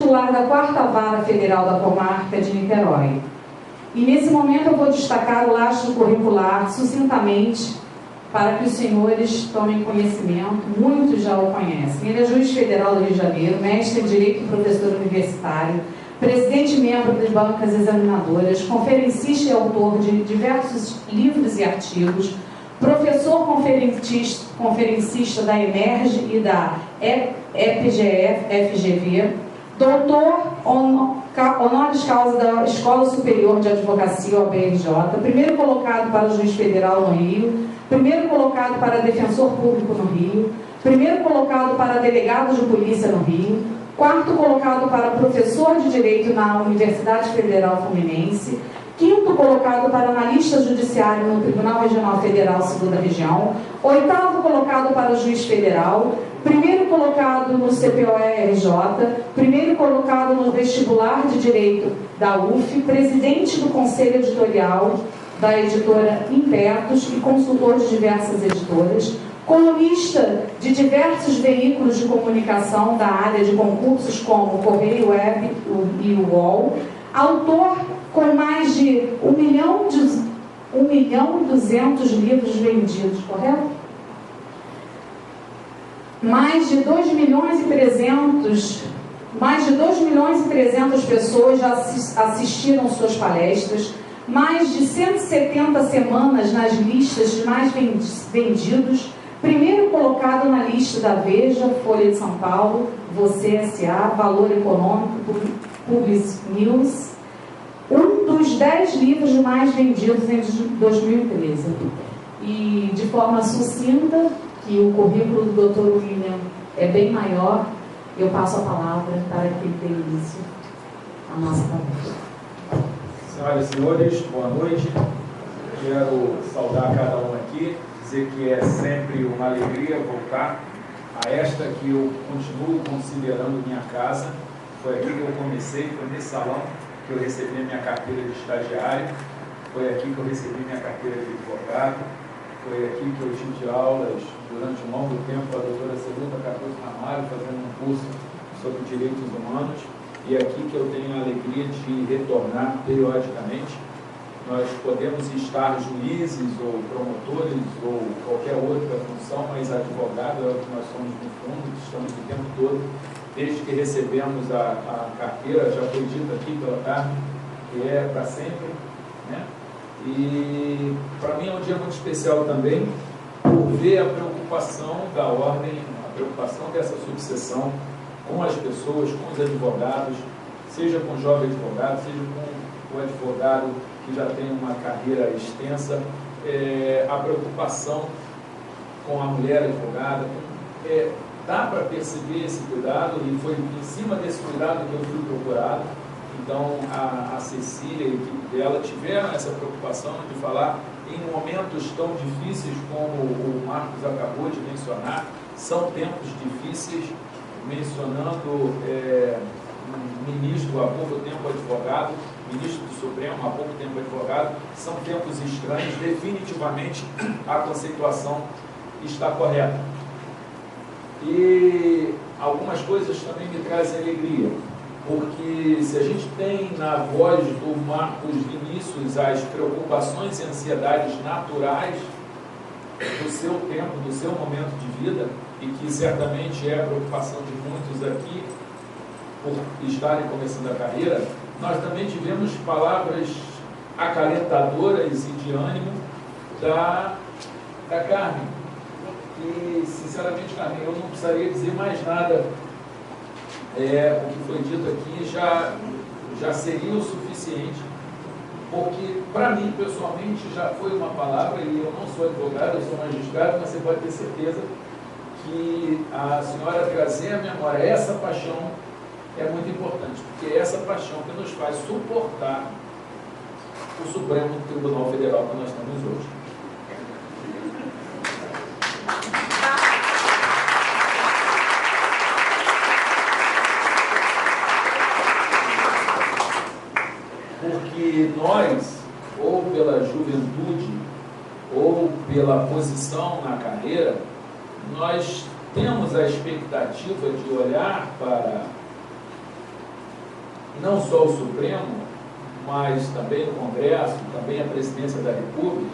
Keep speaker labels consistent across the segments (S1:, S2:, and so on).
S1: titular da 4ª Vara Federal da Comarca de Niterói. E nesse momento eu vou destacar o lastro curricular sucintamente para que os senhores tomem conhecimento, muitos já o conhecem. Ele é juiz federal do Rio de Janeiro, mestre em Direito e professor universitário, presidente e membro das bancas examinadoras, conferencista e autor de diversos livros e artigos, professor conferencista da EMERGE e da EPGF-FGV, doutor honoris causa da Escola Superior de Advocacia, OAB-RJ, primeiro colocado para o juiz federal no Rio, primeiro colocado para defensor público no Rio, primeiro colocado para delegado de polícia no Rio, quarto colocado para professor de Direito na Universidade Federal Fluminense, quinto colocado para analista judiciário no Tribunal Regional Federal, 2ª Região, oitavo colocado para juiz federal, primeiro colocado no CPOE-RJ, primeiro colocado no vestibular de Direito da UF, presidente do Conselho Editorial da editora Impertos e consultor de diversas editoras, colunista de diversos veículos de comunicação da área de concursos como Correio Web e o UOL, autor com mais de 1.200.000 livros vendidos, correto? Mais de 2.300.000 pessoas já assistiram suas palestras, mais de 170 semanas nas listas de mais vendidos, primeiro colocado na lista da Veja, Folha de São Paulo, Você S.A., Valor Econômico, Public News, um dos 10 livros mais vendidos em 2013. E, de forma sucinta, que o currículo do Dr. William é bem maior, eu passo a palavra para que ele dê início à nossa conversa.
S2: Senhoras e senhores, boa noite. Quero saudar cada um aqui, dizer que é sempre uma alegria voltar a esta que eu continuo considerando minha casa. Foi aqui que eu comecei, foi nesse salão que eu recebi a minha carteira de estagiário, foi aqui que eu recebi minha carteira de advogado, foi aqui que eu tive aulas durante um longo tempo com a doutora Celita Cardoso Ramalho, fazendo um curso sobre direitos humanos, e é aqui que eu tenho a alegria de retornar periodicamente. Nós podemos estar juízes ou promotores ou qualquer outra função, mas advogado é o que nós somos no fundo, que estamos o tempo todo, desde que recebemos a carteira, já foi dito aqui pela Carmen, que é para sempre, né? E para mim é um dia muito especial também, por ver a preocupação da ordem, a preocupação dessa subseção com as pessoas, com os advogados, seja com o jovem advogado, seja com o advogado que já tem uma carreira extensa, a preocupação com a mulher advogada, dá para perceber esse cuidado, e foi em cima desse cuidado que eu fui procurado. Então a Cecília e a equipe dela tiveram essa preocupação de falar em momentos tão difíceis como o Marcos acabou de mencionar. São tempos difíceis, mencionando um ministro, há pouco tempo advogado, ministro do Supremo, há pouco tempo advogado. São tempos estranhos, definitivamente a conceituação está correta. E algumas coisas também me trazem alegria, porque se a gente tem na voz do Marcos Vinícius as preocupações e ansiedades naturais do seu tempo, do seu momento de vida, e que certamente é a preocupação de muitos aqui por estarem começando a carreira, nós também tivemos palavras acalentadoras e de ânimo da Carmen. E, sinceramente, Carmen, eu não precisaria dizer mais nada. O que foi dito aqui já seria o suficiente, porque, para mim, pessoalmente, já foi uma palavra, e eu não sou advogado, eu sou magistrado, mas você pode ter certeza que a senhora trazer à memória essa paixão é muito importante, porque é essa paixão que nos faz suportar o Supremo Tribunal Federal que nós temos hoje. Porque nós, ou pela juventude, ou pela posição na carreira, nós temos a expectativa de olhar para não só o Supremo, mas também o Congresso, também a Presidência da República,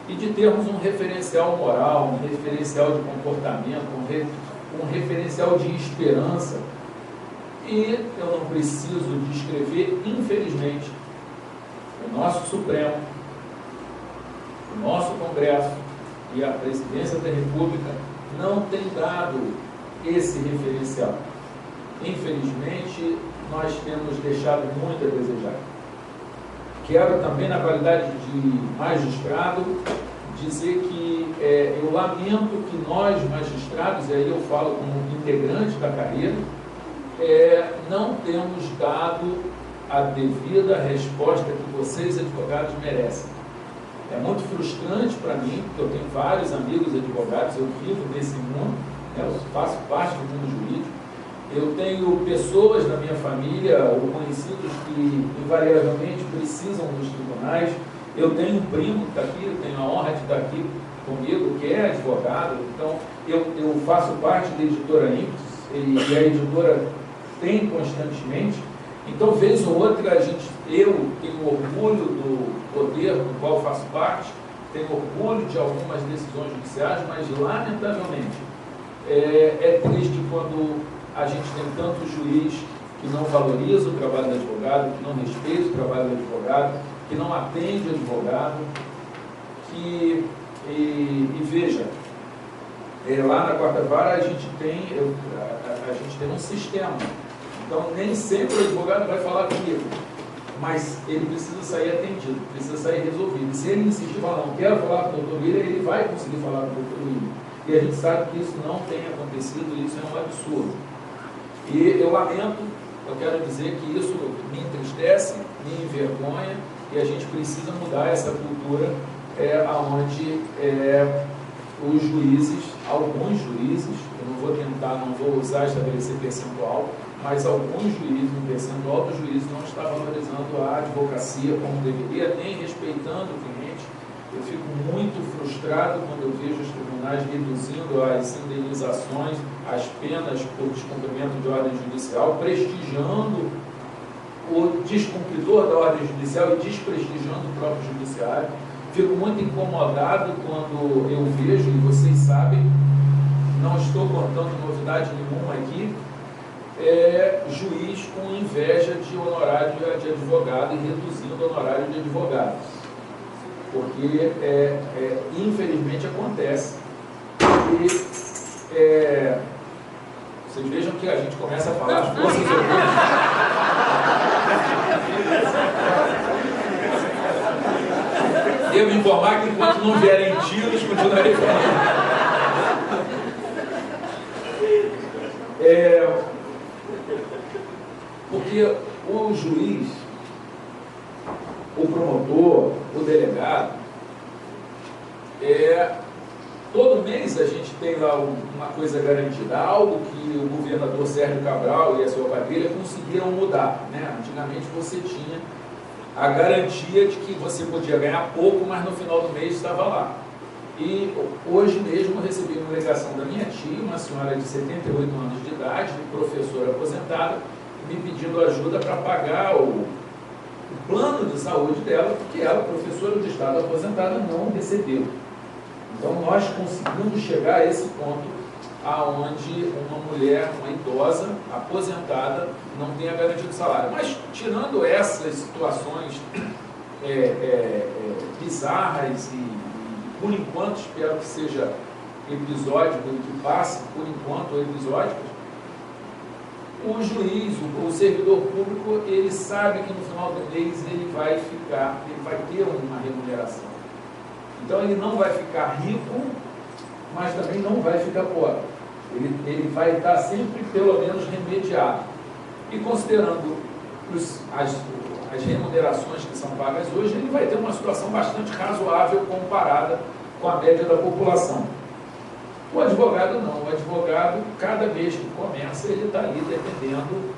S2: e de termos um referencial moral, um referencial de comportamento, um referencial de esperança. E eu não preciso descrever, infelizmente, o nosso Supremo, o nosso Congresso e a Presidência da República não tem dado esse referencial. Infelizmente, nós temos deixado muito a desejar. Quero também, na qualidade de magistrado, dizer que eu lamento que nós, magistrados, e aí eu falo como integrante da carreira, não temos dado a devida resposta que vocês, advogados, merecem. É muito frustrante para mim, porque eu tenho vários amigos advogados, eu vivo nesse mundo, eu faço parte do mundo jurídico, eu tenho pessoas na minha família ou conhecidos que invariavelmente precisam dos tribunais, eu tenho um primo que está aqui, eu tenho a honra de estar aqui comigo, que é advogado, então eu faço parte da editora Ímpetos, e a editora tem constantemente. Então, vez ou outra, eu tenho orgulho do poder do qual faço parte, tenho orgulho de algumas decisões judiciais, mas, lamentavelmente, é triste quando a gente tem tanto juiz que não valoriza o trabalho do advogado, que não respeita o trabalho do advogado, que não atende o advogado, e veja, lá na quarta vara a gente tem um sistema. Então, nem sempre o advogado vai falar comigo, mas ele precisa sair atendido, precisa sair resolvido. Se ele insistir e falar, não quero falar com o doutor William, ele vai conseguir falar com o doutor William. E a gente sabe que isso não tem acontecido, e isso é um absurdo. E eu lamento, eu quero dizer que isso me entristece, me envergonha, e a gente precisa mudar essa cultura onde os juízes, alguns juízes, não vou usar estabelecer percentual, mas alguns juízes, um percentual dos juízes não está valorizando a advocacia como deveria, nem respeitando o cliente. Eu fico muito frustrado quando eu vejo os tribunais reduzindo as indenizações, as penas por descumprimento de ordem judicial, prestigiando o descumpridor da ordem judicial e desprestigiando o próprio judiciário. Fico muito incomodado quando eu vejo, e vocês sabem, não estou contando novidade nenhuma aqui, juiz com inveja de honorário de advogado e reduzindo o honorário de advogado. Porque, infelizmente, acontece. E vocês vejam que a gente começa a falar as forças Devo informar que enquanto não vierem tiros, continuarei falando. Porque o juiz, o promotor, o delegado, todo mês a gente tem lá uma coisa garantida, algo que o governador Sérgio Cabral e a sua quadrilha conseguiram mudar, né? Antigamente você tinha a garantia de que você podia ganhar pouco, mas no final do mês estava lá. E hoje mesmo eu recebi uma ligação da minha tia, uma senhora de 78 anos de idade, professora aposentada, me pedindo ajuda para pagar o plano de saúde dela, porque ela, professora de estado aposentada, não recebeu. Então nós conseguimos chegar a esse ponto aonde uma mulher, uma idosa, aposentada, não tem a garantia do salário. Mas tirando essas situações bizarras e, por enquanto, espero que seja episódico e que passe, por enquanto, episódicos, o juiz, o servidor público, ele sabe que no final do mês ele vai ter uma remuneração. Então ele não vai ficar rico, mas também não vai ficar pobre. Ele vai estar sempre, pelo menos, remediado. E considerando as remunerações que são pagas hoje, ele vai ter uma situação bastante razoável comparada com a média da população. O advogado não. O advogado, cada mês que começa, ele está ali dependendo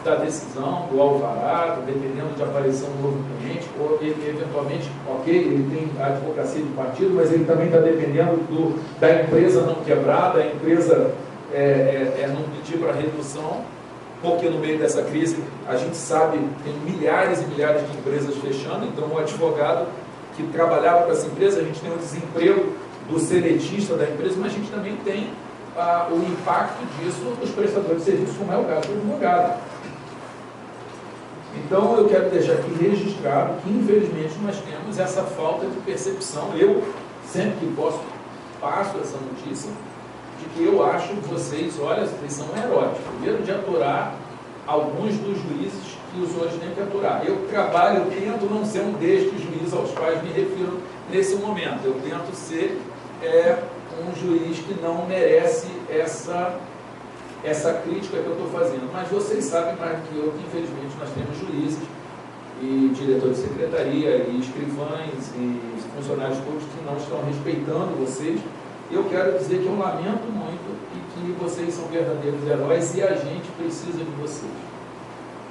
S2: da decisão, do alvará, dependendo de aparecer um novo cliente, ou eventualmente, ok, ele tem a advocacia de partido, mas ele também está dependendo da empresa não quebrar, da empresa não pedir para redução. porque no meio dessa crise, a gente sabe, tem milhares e milhares de empresas fechando, então o advogado que trabalhava para essa empresa, a gente tem o desemprego do seletista da empresa, mas a gente também tem o impacto disso nos prestadores de serviços, como é o caso do advogado. Então, eu quero deixar aqui registrado que, infelizmente, nós temos essa falta de percepção. Eu, sempre que posso, passo essa notícia de que eu acho que vocês, olha, vocês são heróis. Primeiro, de aturar alguns dos juízes que os outros têm que aturar. Eu trabalho, eu tento não ser um destes juízes aos quais me refiro nesse momento. Eu tento ser um juiz que não merece essa crítica que eu estou fazendo. Mas vocês sabem mais que eu que, infelizmente, nós temos juízes e diretores de secretaria e escrivães e funcionários públicos que não estão respeitando vocês. Eu quero dizer que eu lamento muito e que vocês são verdadeiros heróis e a gente precisa de vocês.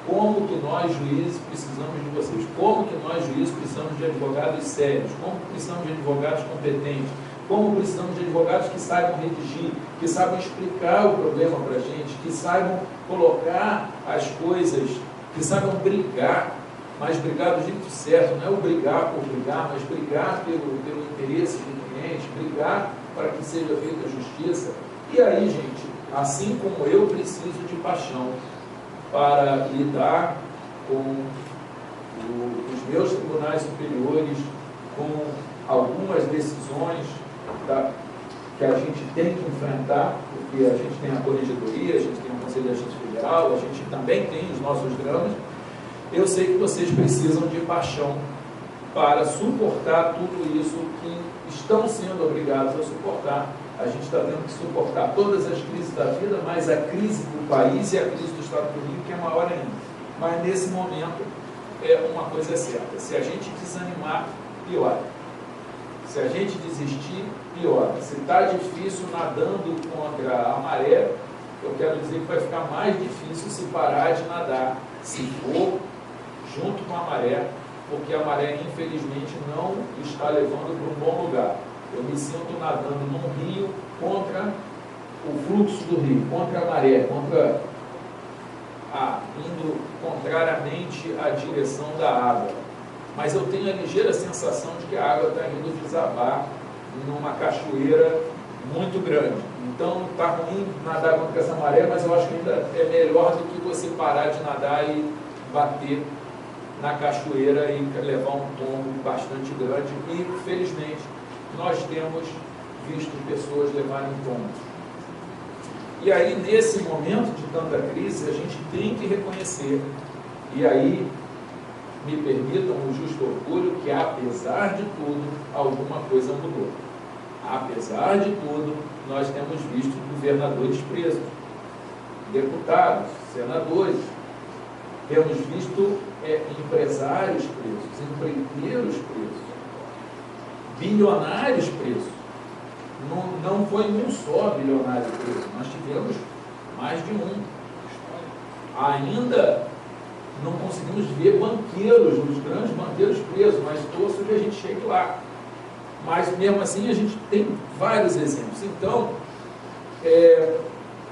S2: Como que nós, juízes, precisamos de vocês? Como que nós, juízes, precisamos de advogados sérios? Como precisamos de advogados competentes? Como precisamos de advogados que saibam redigir, que saibam explicar o problema para a gente, que saibam colocar as coisas, que saibam brigar, mas brigar do jeito certo, não é o brigar por brigar, mas brigar pelo interesse do cliente, brigar para que seja feita a justiça. E aí, gente, assim como eu preciso de paixão para lidar com os meus tribunais superiores, com algumas decisões que a gente tem que enfrentar, porque a gente tem a corregedoria, a gente tem o Conselho da Justiça Federal, a gente também tem os nossos dramas. Eu sei que vocês precisam de paixão para suportar tudo isso que estão sendo obrigados a suportar. A gente está tendo que suportar todas as crises da vida, mas a crise do país e a crise do Estado do Rio, que é maior ainda. Mas nesse momento, uma coisa é certa: se a gente desanimar, piora. Se a gente desistir, piora. Se está difícil nadando contra a maré, eu quero dizer que vai ficar mais difícil se parar de nadar, se for junto com a maré, porque a maré, infelizmente, não está levando para um bom lugar. Eu me sinto nadando num rio contra o fluxo do rio, contra a maré, indo contrariamente à direção da água. Mas eu tenho a ligeira sensação de que a água está indo desabar numa cachoeira muito grande. Então, está ruim nadar contra essa maré, mas eu acho que ainda é melhor do que você parar de nadar e bater na cachoeira e levar um tombo bastante grande. E, felizmente, nós temos visto pessoas levarem tombos. E aí, nesse momento de tanta crise, a gente tem que reconhecer, e aí me permitam o justo orgulho, que apesar de tudo, alguma coisa mudou. Apesar de tudo, nós temos visto governadores presos, deputados, senadores, temos visto empresários presos, empreiteiros presos, bilionários presos. Não foi um só bilionário preso, nós tivemos mais de um. Ainda não conseguimos ver banqueiros, os grandes banqueiros presos, mas torço que a gente chegue lá. Mas mesmo assim a gente tem vários exemplos. Então,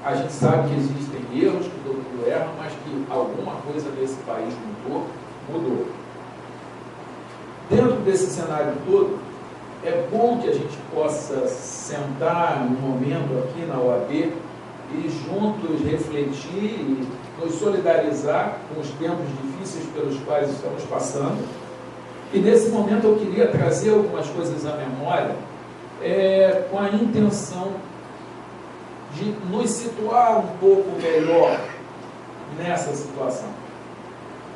S2: a gente sabe que existem erros, que todo mundo erra, mas que alguma coisa nesse país mudou. Dentro desse cenário todo, é bom que a gente possa sentar um momento aqui na OAB e juntos refletir e nos solidarizar com os tempos difíceis pelos quais estamos passando. E nesse momento eu queria trazer algumas coisas à memória com a intenção de nos situar um pouco melhor nessa situação.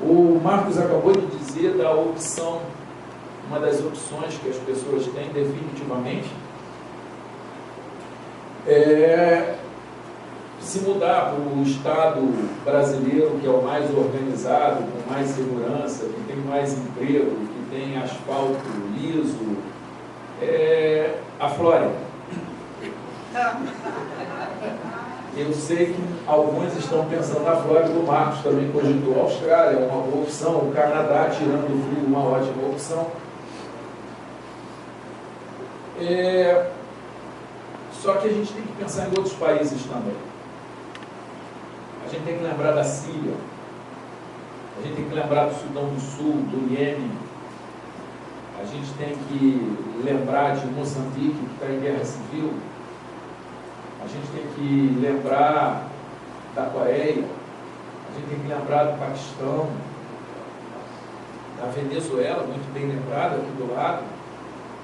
S2: O Marcos acabou de dizer da opção, uma das opções que as pessoas têm definitivamente se mudar para o Estado brasileiro, que é o mais organizado, com mais segurança, que tem mais emprego, que tem asfalto liso, a Flórida. Eu sei que alguns estão pensando na Flórida, o Marcos também cogitou a Austrália, uma boa opção, o Canadá, tirando o frio, uma ótima opção. Só que a gente tem que pensar em outros países também. A A gente tem que lembrar da Síria, a gente tem que lembrar do Sudão do Sul, do Iêmen, a gente tem que lembrar de Moçambique, que está em guerra civil, a gente tem que lembrar da Coreia, a gente tem que lembrar do Paquistão, da Venezuela, muito bem lembrada aqui do lado,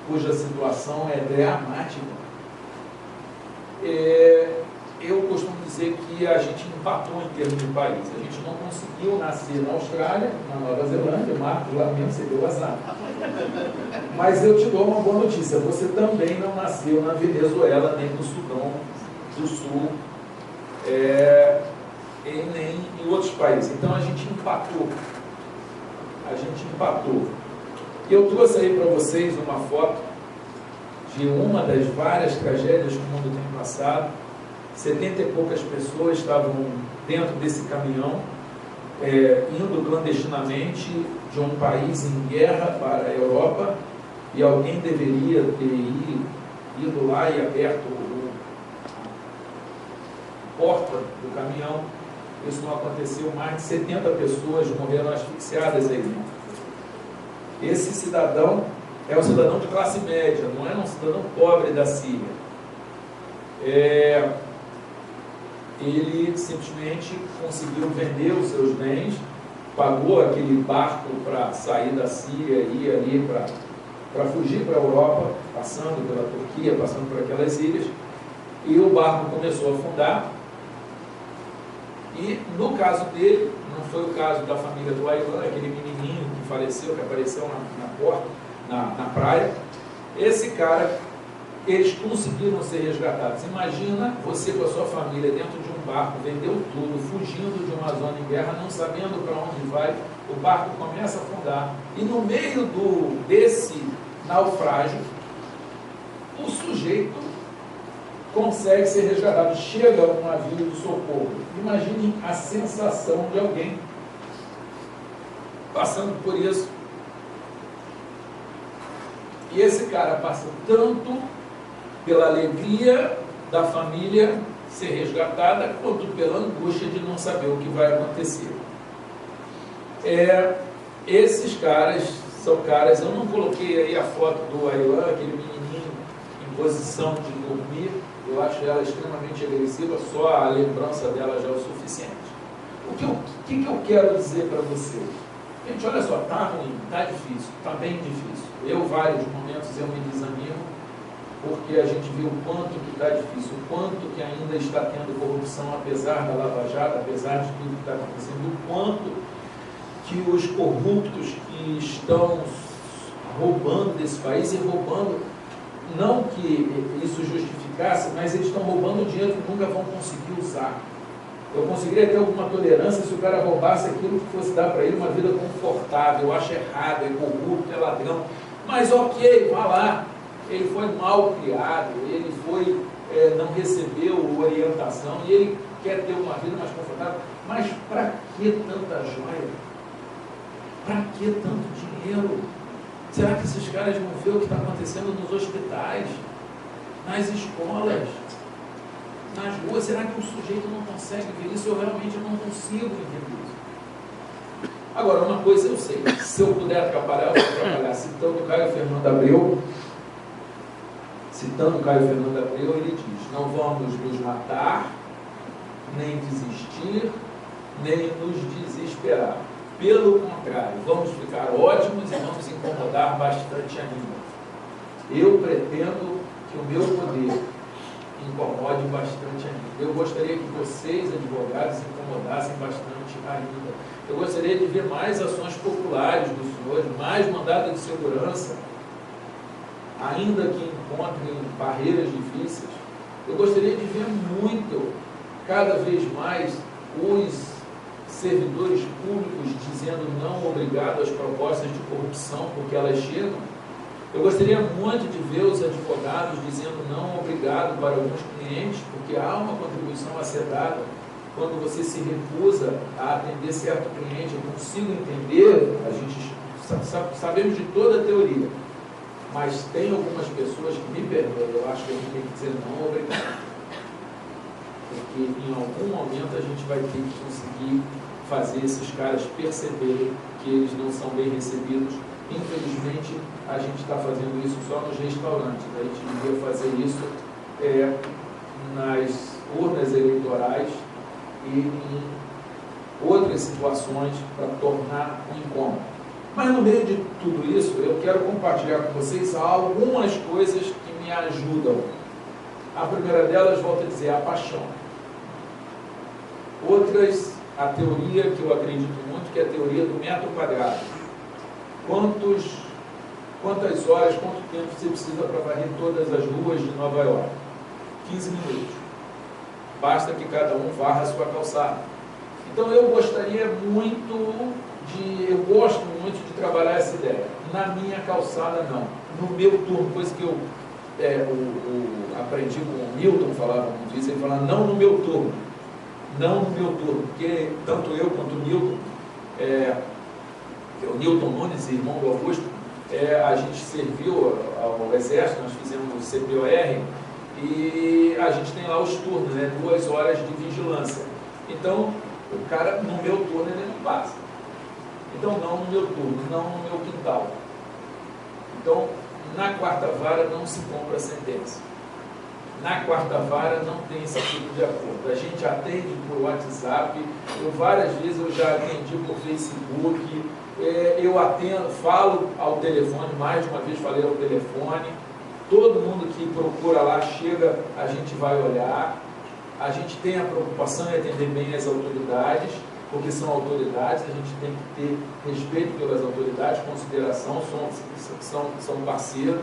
S2: cuja situação é dramática. Eu costumo dizer que a gente empatou em termos de país. A gente não conseguiu nascer na Austrália, na Nova Zelândia, Marcos, lá mesmo, você deu azar. Mas eu te dou uma boa notícia, você também não nasceu na Venezuela, nem no Sudão do Sul, e nem em outros países. Então a gente empatou. A gente empatou. E eu trouxe aí para vocês uma foto de uma das várias tragédias que o mundo tem passado. 70 e poucas pessoas estavam dentro desse caminhão, indo clandestinamente de um país em guerra para a Europa, e alguém deveria ter ido lá e aberto a porta do caminhão. Isso não aconteceu, mais de 70 pessoas morreram asfixiadas aí dentro. Esse cidadão é um cidadão de classe média, não é um cidadão pobre da Síria. Ele simplesmente conseguiu vender os seus bens, pagou aquele barco para sair da Síria e ir ali para fugir para a Europa, passando pela Turquia, passando por aquelas ilhas, e o barco começou a afundar. E no caso dele, não foi o caso da família do Aylan, aquele menininho que faleceu, que apareceu na porta, na praia. Esse cara, eles conseguiram ser resgatados. Imagina você com a sua família dentro de um barco, vendeu tudo, fugindo de uma zona em guerra, não sabendo para onde vai, o barco começa a afundar, e no meio desse naufrágio, o sujeito consegue ser resgatado, chega um navio de socorro. Imaginem a sensação de alguém passando por isso. E esse cara passa tanto pela alegria da família ser resgatada, quanto pela angústia de não saber o que vai acontecer. Esses caras são caras, eu não coloquei aí a foto do Aylan, aquele menininho em posição de dormir, eu acho ela extremamente agressiva, só a lembrança dela já é o suficiente. O que eu quero dizer para vocês? Gente, olha só, está ruim, está difícil, está bem difícil. Vários momentos, eu me desanimo, porque a gente viu o quanto que está difícil, o quanto que ainda está tendo corrupção, apesar da Lava Jato, apesar de tudo que está acontecendo, o quanto que os corruptos que estão roubando desse país, e roubando, não que isso justificasse, mas eles estão roubando dinheiro que nunca vão conseguir usar. Eu conseguiria ter alguma tolerância se o cara roubasse aquilo que fosse dar para ele uma vida confortável. Eu acho errado, é corrupto, é ladrão. Mas ok, vá lá. Ele foi mal criado, ele não recebeu orientação e ele quer ter uma vida mais confortável. Mas para que tanta joia? Para que tanto dinheiro? Será que esses caras vão ver o que está acontecendo nos hospitais, nas escolas, nas ruas? Será que o sujeito não consegue ver isso? Eu realmente não consigo entender isso. Agora, uma coisa eu sei, se eu puder atrapalhar, eu vou atrapalhar. Citando Caio Fernando Abreu, ele diz: não vamos nos matar, nem desistir, nem nos desesperar. Pelo contrário, vamos ficar ótimos e vamos incomodar bastante ainda. Eu pretendo que o meu poder incomode bastante ainda. Eu gostaria que vocês, advogados, incomodassem bastante ainda. Eu gostaria de ver mais ações populares dos senhores, mais mandado de segurança, ainda que encontrem barreiras difíceis. Eu gostaria de ver muito, cada vez mais, os servidores públicos dizendo não obrigado às propostas de corrupção, porque elas chegam. Eu gostaria muito de ver os advogados dizendo não obrigado para alguns clientes, porque há uma contribuição a ser dada quando você se recusa a atender certo cliente. Eu consigo entender, a gente sabemos de toda a teoria, mas tem algumas pessoas que me perdoam, eu acho que a gente tem que dizer não obrigado. porque em algum momento a gente vai ter que conseguir fazer esses caras perceberem que eles não são bem recebidos. Infelizmente, a gente está fazendo isso só nos restaurantes. A gente devia fazer isso nas urnas eleitorais e em outras situações para tornar um incômodo. Mas no meio de tudo isso, eu quero compartilhar com vocês algumas coisas que me ajudam. A primeira delas, volto a dizer, a paixão. Outras, a teoria que eu acredito muito, que é a teoria do metro quadrado. Quantas horas, quanto tempo você precisa para varrer todas as ruas de Nova York? 15 minutos. Basta que cada um varra a sua calçada. Então eu gosto muito de trabalhar essa ideia. Na minha calçada, não. No meu turno, coisa que eu aprendi com o Milton, falava muito isso, ele falava, não no meu turno. Não no meu turno, porque tanto eu quanto o Milton, o Newton Nunes, irmão do Augusto, a gente serviu ao Exército, nós fizemos o CPOR, e a gente tem lá os turnos, 2 horas de vigilância. Então, o cara, no meu turno, ele não passa. Então, não no meu turno, não no meu quintal. Então, na quarta vara não se compra sentença. Na quarta vara não tem esse tipo de acordo. A gente atende por WhatsApp, várias vezes eu já atendi por Facebook, eu atendo, falo ao telefone, mais de uma vez falei ao telefone, todo mundo que procura lá chega, a gente vai olhar, a gente tem a preocupação em atender bem as autoridades, porque são autoridades, a gente tem que ter respeito pelas autoridades, consideração, são parceiros.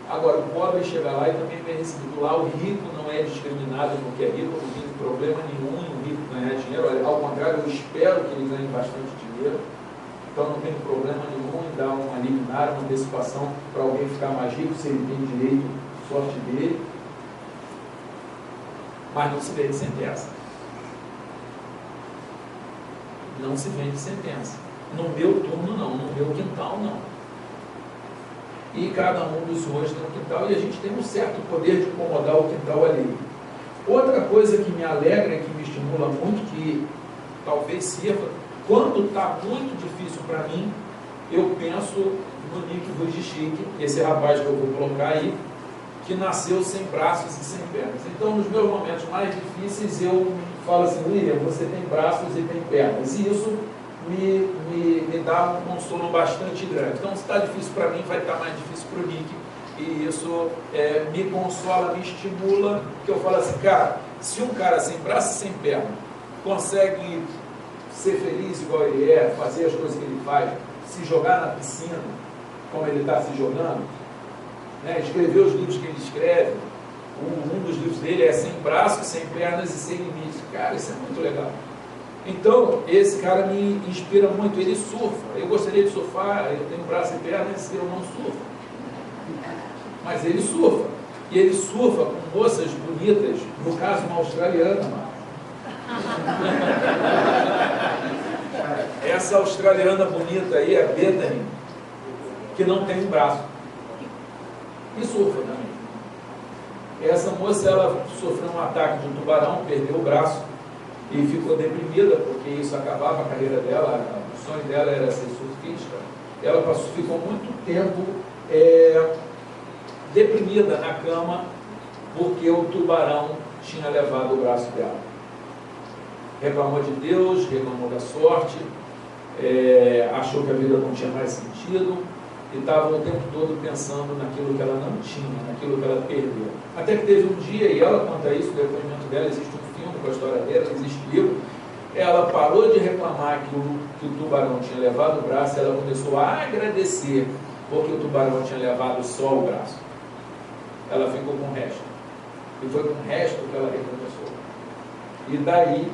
S2: Agora, o pobre chega lá e também vem recebido lá, o rico não é discriminado porque é rico, não tem problema nenhum em o rico ganhar dinheiro, olha, ao contrário, eu espero que ele ganhe bastante dinheiro, então não tem problema nenhum em dar uma liminar, uma antecipação para alguém ficar mais rico, se ele tem direito, sorte dele, mas não se vende sentença. Não se vende sentença. No meu turno não, no meu quintal não. E cada um dos senhores tem um quintal, e a gente tem um certo poder de incomodar o quintal ali. Outra coisa que me alegra e que me estimula muito, que talvez sirva, quando está muito difícil para mim, eu penso no Nick Vujicic, esse rapaz que eu vou colocar aí, que nasceu sem braços e sem pernas. Então, nos meus momentos mais difíceis, eu falo assim, William, você tem braços e tem pernas. E isso me dá um consolo bastante grande. Então, se está difícil para mim, vai estar mais difícil para o Nick. E isso me consola, me estimula, que eu falo assim, cara, se um cara sem braço e sem perna consegue ser feliz igual ele é, fazer as coisas que ele faz, se jogar na piscina, como ele está se jogando, escrever os livros que ele escreve, um dos livros dele é Sem Braços, Sem Pernas e Sem Limites. Cara, isso é muito legal. Então, esse cara me inspira muito, ele surfa. Eu gostaria de surfar, eu tenho braço e pernas, eu não surfo. Mas ele surfa. E ele surfa com moças bonitas, no caso uma australiana, mano. Essa australiana bonita aí, a Bethany, que não tem um braço. E surfa também. Essa moça, ela sofreu um ataque de um tubarão, perdeu o braço e ficou deprimida, porque isso acabava a carreira dela, o sonho dela era ser surfista. Ela ficou muito tempo deprimida na cama, porque o tubarão tinha levado o braço dela. Reclamou de Deus, reclamou da sorte, achou que a vida não tinha mais sentido, e estava o tempo todo pensando naquilo que ela não tinha, naquilo que ela perdeu. Até que teve um dia, e ela conta isso, o depoimento dela, existe um filme com a história dela, existe livro, ela parou de reclamar que o tubarão tinha levado o braço, ela começou a agradecer, porque o tubarão tinha levado só o braço. Ela ficou com o resto. E foi com o resto que ela recomeçou. E daí,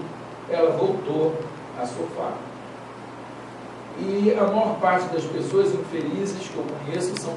S2: ela voltou a surfar. E a maior parte das pessoas infelizes que eu conheço são